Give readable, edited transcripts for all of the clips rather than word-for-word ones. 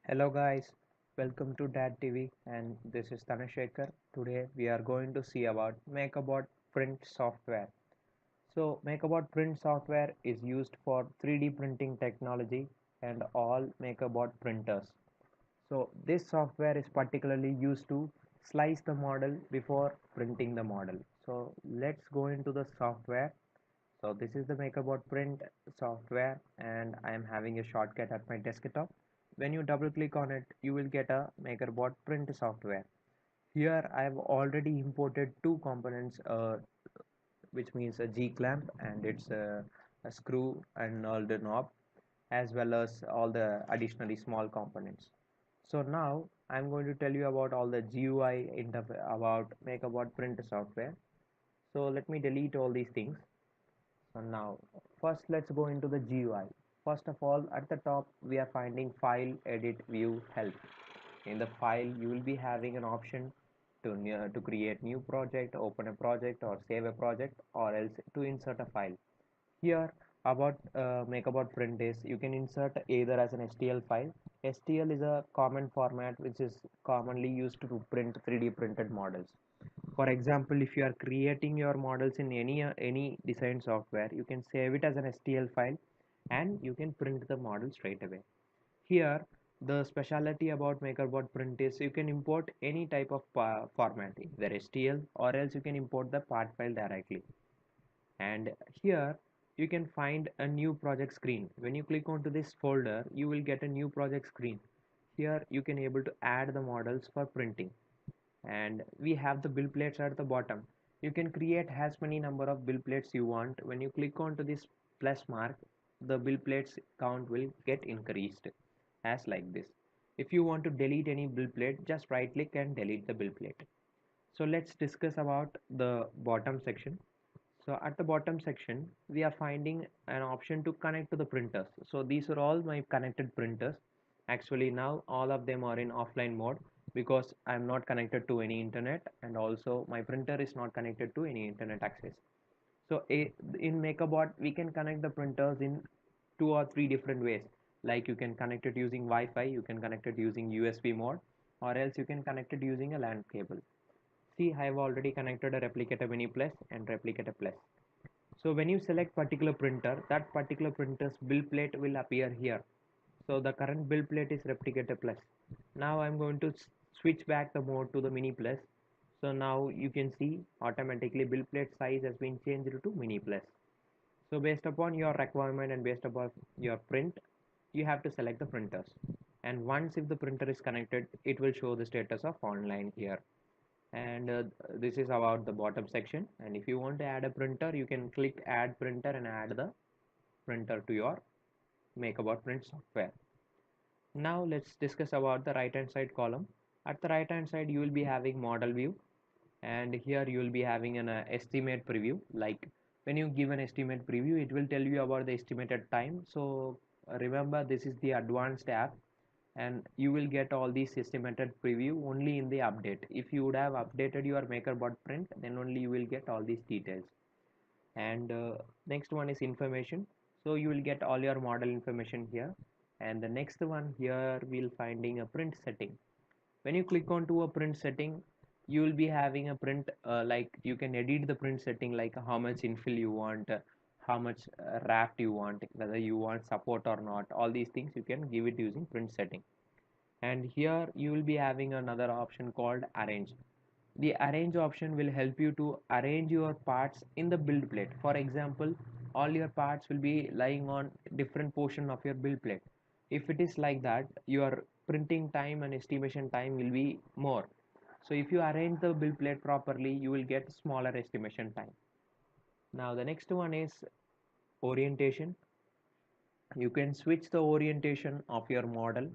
Hello guys, welcome to Dad TV and this is Tanashekar. Today we are going to see about MakerBot print software. So MakerBot print software is used for 3D printing technology and all MakerBot printers. So this software is particularly used to slice the model before printing the model. So let's go into the software. So this is the MakerBot print software and I am having a shortcut at my desktop. When you double click on it, you will get a MakerBot print software. Here I have already imported two components, which means a G clamp and it's a screw and all the knob, as well as all the additionally small components. So now I'm going to tell you about all the GUI about MakerBot print software. So let me delete all these things. So now, first let's go into the GUI. First of all, at the top, we are finding File, Edit, View, Help. In the file, you will be having an option to create new project, open a project, or save a project, or else to insert a file. Here, about make about print is you can insert either as an STL file. STL is a common format which is commonly used to print 3D printed models. For example, if you are creating your models in any design software, you can save it as an STL file and you can print the model straight away. Here, the specialty about MakerBot print is you can import any type of format, either STL or else you can import the part file directly. And here you can find a new project screen. When you click onto this folder, you will get a new project screen. Here you can able to add the models for printing, and we have the bill plates at the bottom. You can create as many number of bill plates you want. When you click onto this plus mark, the bill plates count will get increased as like this. If you want to delete any bill plate, just right click and delete the bill plate. So let's discuss about the bottom section. So at the bottom section, we are finding an option to connect to the printers. So these are all my connected printers. Actually now all of them are in offline mode because I'm not connected to any internet, and also my printer is not connected to any internet access. So in MakerBot, we can connect the printers in two or three different ways. Like you can connect it using Wi-Fi, you can connect it using USB mode, or else you can connect it using a LAN cable. See, I have already connected a Replicator Mini Plus and Replicator Plus. So when you select particular printer, that particular printer's bill plate will appear here. So the current bill plate is Replicator Plus. Now I'm going to switch back the mode to the Mini Plus. So now you can see automatically bill plate size has been changed to Mini Plus. So based upon your requirement and based upon your print, you have to select the printers. And once if the printer is connected, it will show the status of online here. And this is about the bottom section. And if you want to add a printer, you can click add printer and add the printer to your MakerBot print software. Now let's discuss about the right hand side column. At the right hand side, you will be having model view, and here you will be having an estimate preview. Like when you give an estimate preview, it will tell you about the estimated time. So remember, this is the advanced app, and you will get all these estimated preview only in the update. If you would have updated your MakerBot print, then only you will get all these details. And next one is information. So you will get all your model information here. And the next one here, we'll finding a print setting. When you click on to a print setting, you will be having a print, like you can edit the print setting, like how much infill you want, how much raft you want, whether you want support or not. All these things you can give it using print setting. And here you will be having another option called arrange. The arrange option will help you to arrange your parts in the build plate. For example, all your parts will be lying on different portion of your build plate. If it is like that, your printing time and estimation time will be more. So if you arrange the build plate properly, you will get smaller estimation time. Now the next one is orientation. You can switch the orientation of your model.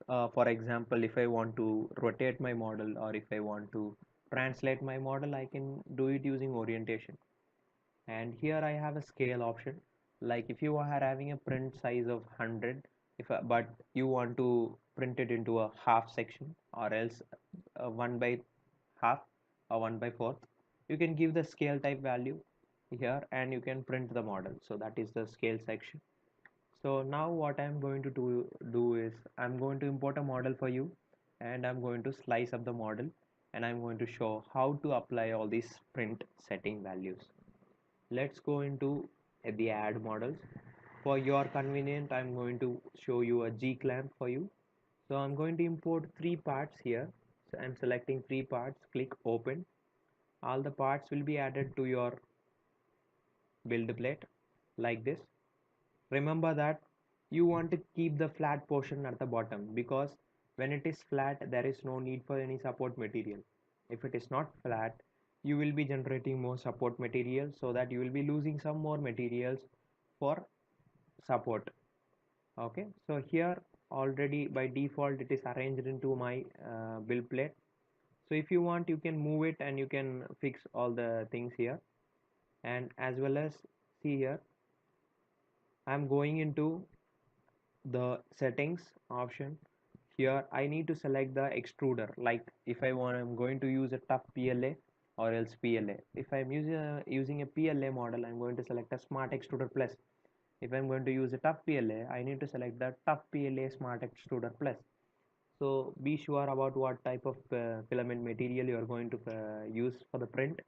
For example, if I want to rotate my model or if I want to translate my model, I can do it using orientation. And here I have a scale option. Like if you are having a print size of 100, but you want to print it into a half section, or else 1 by half or 1 by fourth, you can give the scale type value here and you can print the model. So that is the scale section. So now what I'm going to do is I'm going to import a model for you, and I'm going to slice up the model, and I'm going to show how to apply all these print setting values. Let's go into the add models. For your convenience, I'm going to show you a G clamp for you. So I'm going to import three parts here. So I'm selecting three parts, click open. All the parts will be added to your build plate like this. Remember that you want to keep the flat portion at the bottom, because when it is flat there is no need for any support material. If it is not flat, you will be generating more support material, so that you will be losing some more materials for support. Okay, so here already by default it is arranged into my build plate. So if you want, you can move it and you can fix all the things here. And as well as, see here, I'm going into the settings option. Here I need to select the extruder, like if I'm going to use a tough PLA or else PLA. If I'm using a PLA model, I'm going to select a smart extruder plus. If I'm going to use a tough PLA, I need to select the tough PLA smart extruder plus. So be sure about what type of filament material you are going to use for the print,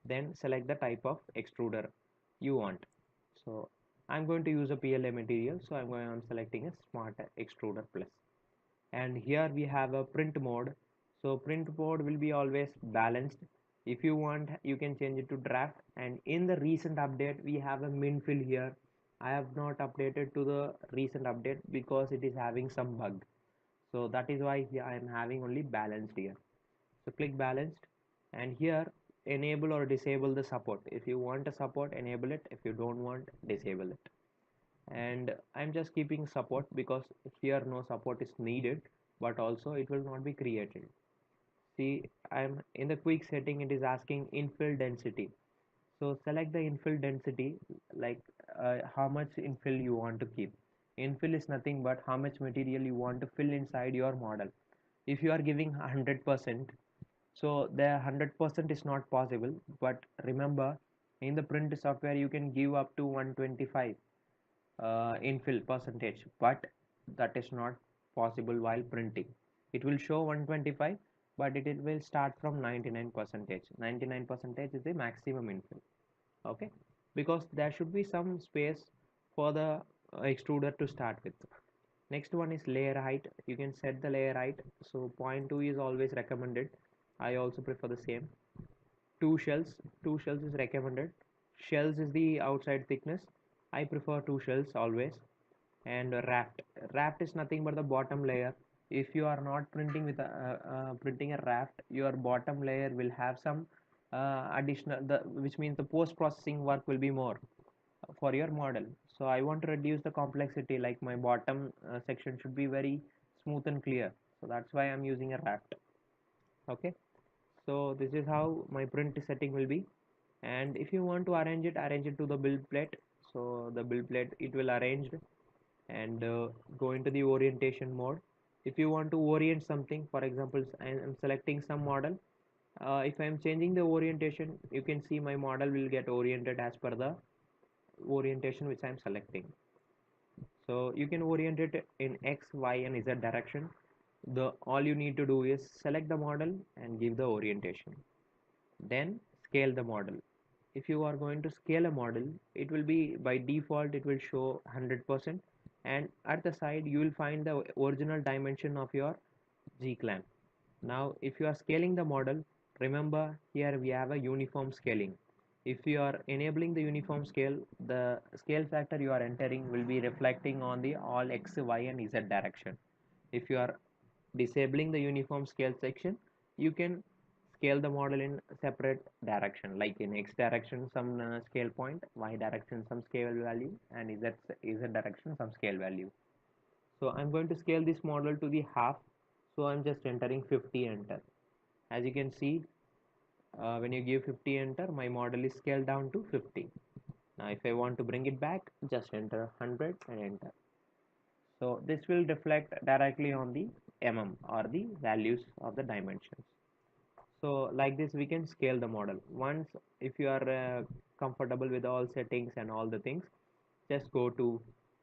then select the type of extruder you want. So I'm going to use a PLA material, so I'm selecting a smart extruder plus. And here we have a print mode. So print mode will be always balanced. If you want, you can change it to draft. And in the recent update we have a min fill here. I have not updated to the recent update because it is having some bug, so that is why here I am having only balanced here. So click balanced, and here enable or disable the support. If you want a support, enable it. If you don't want, disable it. And I'm just keeping support because here no support is needed, but also it will not be created. See, I'm in the quick setting, it is asking infill density. So select the infill density, like how much infill you want to keep. Infill is nothing but how much material you want to fill inside your model. If you are giving 100%, so the 100% is not possible. But remember, in the print software you can give up to 125 infill percentage, but that is not possible while printing. It will show 125, but it will start from 99 percentage. 99 percentage is the maximum infill. Okay, because there should be some space for the extruder to start with. Next one is layer height. You can set the layer height, so zero point 0.2 is always recommended. I also prefer the same. Two shells is recommended. Shells is the outside thickness. I prefer two shells always. And raft is nothing but the bottom layer. If you are not printing with printing a raft, your bottom layer will have some additional, which means the post processing work will be more for your model. So I want to reduce the complexity, like my bottom section should be very smooth and clear, so that's why I'm using a raft. Okay, so this is how my print setting will be. And if you want to arrange it to the build plate, so the build plate it will arranged. And go into the orientation mode. If you want to orient something, for example, I am selecting some model. If I am changing the orientation, you can see my model will get oriented as per the orientation which I am selecting. So you can orient it in X, Y and Z direction. The all you need to do is select the model and give the orientation, then scale the model. If you are going to scale a model, it will be by default it will show 100%, and at the side you will find the original dimension of your G clamp. Now if you are scaling the model, remember here we have a uniform scaling. If you are enabling the uniform scale, the scale factor you are entering will be reflecting on the all X, Y and Z direction. If you are disabling the uniform scale section, you can scale the model in separate direction, like in X direction some scale point, Y direction some scale value, and Z direction some scale value. So I'm going to scale this model to the half, so I'm just entering 50, enter. As you can see, when you give 50 enter, my model is scaled down to 50. Now if I want to bring it back, just enter 100 and enter. So this will reflect directly on the or the values of the dimensions. So like this we can scale the model. Once if you are comfortable with all settings and all the things, just go to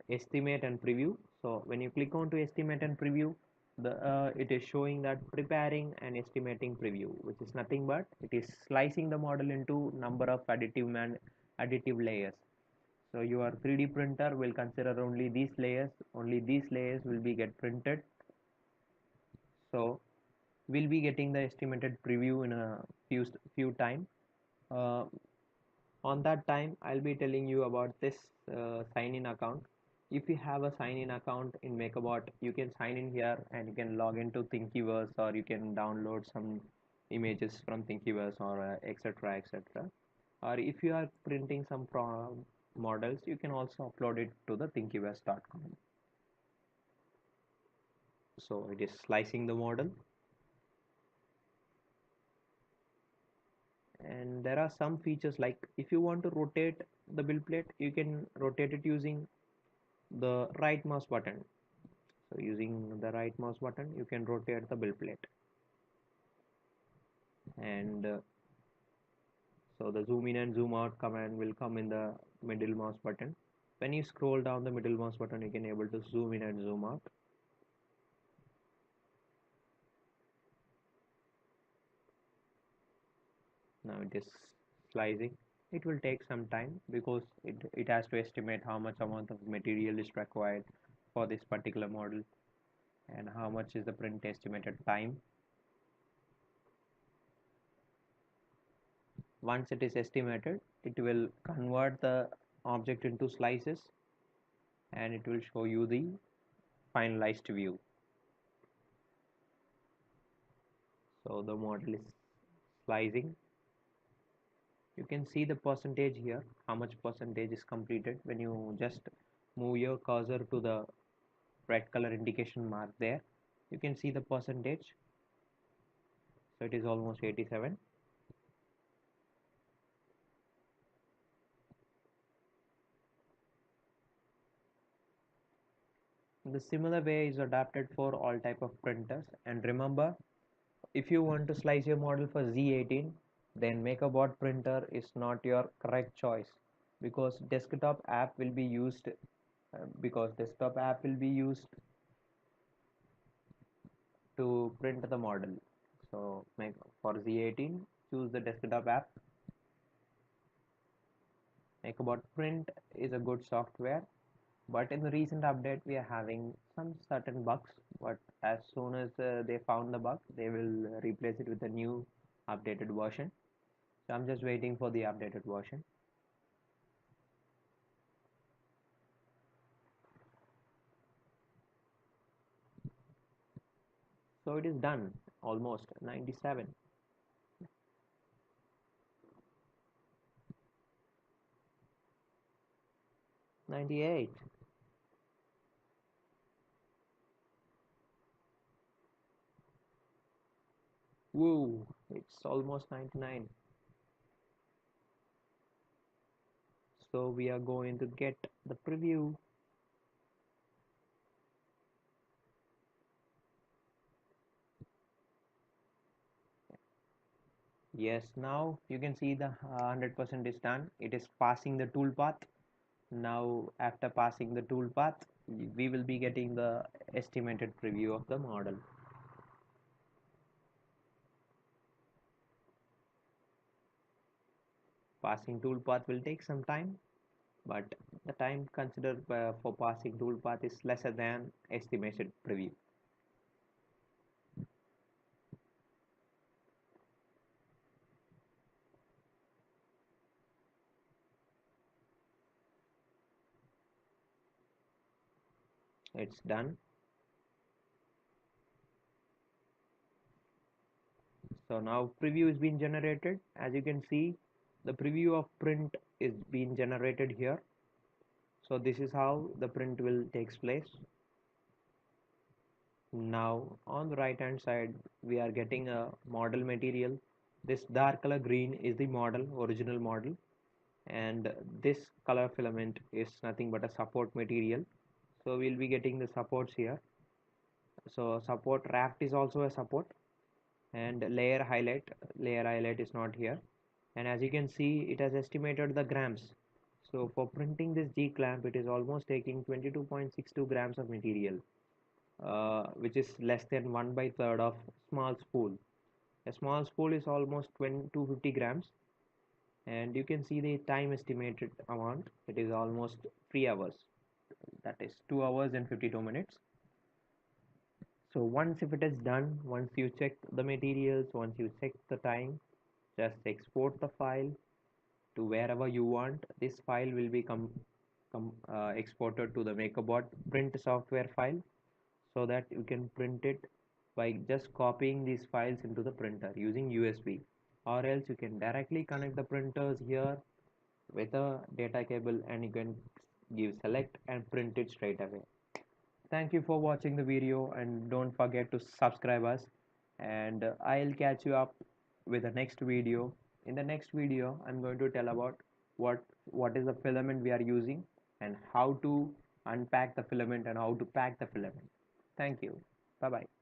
estimate and preview. So when you click on to estimate and preview, it is showing that preparing and estimating preview, which is nothing but it is slicing the model into number of additive layers. So your 3D printer will consider only these layers. Only these layers will be get printed. So we'll be getting the estimated preview in a few time. Uh, on that time, I'll be telling you about this sign-in account. If you have a sign-in account in MakerBot, you can sign in here and you can log into Thingiverse, or you can download some images from Thingiverse, or etc etc. Or if you are printing some models, you can also upload it to the thingiverse.com. So it is slicing the model, and there are some features like if you want to rotate the build plate, you can rotate it using the right mouse button. So using the right mouse button, you can rotate the build plate, and so the zoom in and zoom out command will come in the middle mouse button. When you scroll down the middle mouse button, you can able to zoom in and zoom out. Now it is slicing. It will take some time because it has to estimate how much amount of material is required for this particular model and how much is the print estimated time. Once it is estimated, it will convert the object into slices and it will show you the finalized view. So the model is slicing. You can see the percentage here, how much percentage is completed when you just move your cursor to the red color indication mark there. You can see the percentage. So it is almost 87. The similar way is adapted for all type of printers. And remember, if you want to slice your model for Z18, then MakerBot printer is not your correct choice, because desktop app will be used to print the model. So make for Z18, choose the desktop app. MakerBot print is a good software, but in the recent update we are having some certain bugs, but as soon as they found the bug, they will replace it with a new updated version. So I'm just waiting for the updated version. So it is done, almost 97. 98. Woo, it's almost 99. So we are going to get the preview. Yes, now you can see the 100% is done. It is passing the toolpath. Now after passing the toolpath, we will be getting the estimated preview of the model. Passing toolpath will take some time, but the time considered for passing toolpath is lesser than estimated preview. It's done. So now preview is being generated. As you can see, the preview of print is being generated here. So this is how the print will takes place. Now on the right hand side, we are getting a model material. This dark color green is the model, original model, and this color filament is nothing but a support material. So we'll be getting the supports here. So support raft is also a support, and layer highlight is not here. And as you can see, it has estimated the grams. So for printing this G clamp, it is almost taking 22.62 grams of material, which is less than 1 by third of small spool. A small spool is almost 250 grams, and you can see the time estimated amount. It is almost 3 hours. That is 2 hours and 52 minutes. So once if it is done, once you check the materials, once you check the time, just export the file to wherever you want. This file will be exported to the MakerBot print software file, so that you can print it by just copying these files into the printer using USB, or else you can directly connect the printers here with a data cable, and you can give select and print it straight away. Thank you for watching the video, and don't forget to subscribe us, and I'll catch you up with the next video. In the next video, I'm going to tell about what is the filament we are using, and how to unpack the filament and how to pack the filament. Thank you. Bye bye.